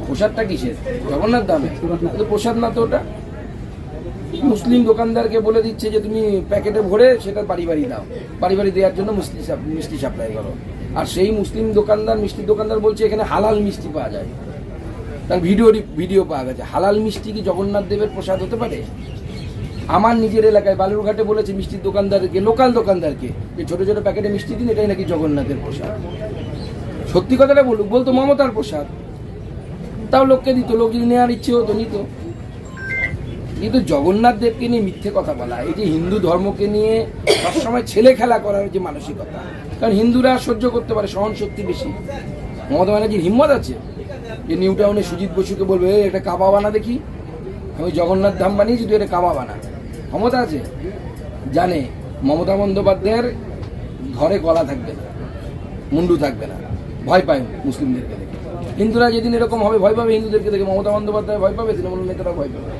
প্রসাদটা কিসের? জগন্নাথ দামে তো প্রসাদ না তো ওটা। মুসলিম দোকানদারকে বলে দিচ্ছে যে তুমি প্যাকেটে ভরে সেটা বাড়ি বাড়ি দাও, বাড়ি বাড়ি দেওয়ার জন্য মিষ্টি সাপ্লাই করো। আর সেই মুসলিম দোকানদার, মিষ্টির দোকানদার বলছে এখানে হালাল মিষ্টি পাওয়া যায়। তার ভিডিও পাওয়া গেছে। হালাল মিষ্টি কি জগন্নাথ দেবের প্রসাদ হতে পারে? আমার নিজের এলাকায় বালুরঘাটে বলেছে মিষ্টির দোকানদারকে, লোকাল দোকানদারকে, যে ছোট ছোট প্যাকেটে মিষ্টি দিন, এটাই নাকি জগন্নাথের প্রসাদ। সত্যি কথাটা বলতো মমতার প্রসাদ, তাও লোককে দিত, লোক যদি নেওয়ার ইচ্ছে হতো নিত। কিন্তু জগন্নাথ দেবকে নিয়ে মিথ্যে কথা বলা, এই যে হিন্দু ধর্মকে নিয়ে সবসময় ছেলে খেলা করার যে মানসিকতা, কারণ হিন্দুরা সহ্য করতে পারে, সহন শক্তি বেশি। মমতা ব্যানার্জির হিম্মত আছে যে নিউ টাউনে সুজিত বসুকে বলবে একটা কাবা বানা দেখি, আমি জগন্নাথ ধাম বানিয়েছি, তুই এটা কাবা বানা। ক্ষমতা আছে, জানে মমতা বন্দ্যোপাধ্যায়ের ঘরে গলা থাকবে না, মুন্ডু থাকবে না, ভয় পায় মুসলিমদেরকে দেখে। হিন্দুরা যেদিন এরকম হবে ভয় পাবে, হিন্দুদেরকে দেখে মমতা বন্দ্যোপাধ্যায় ভয় পাবে, তৃণমূল নেতারা ভয় পাবে।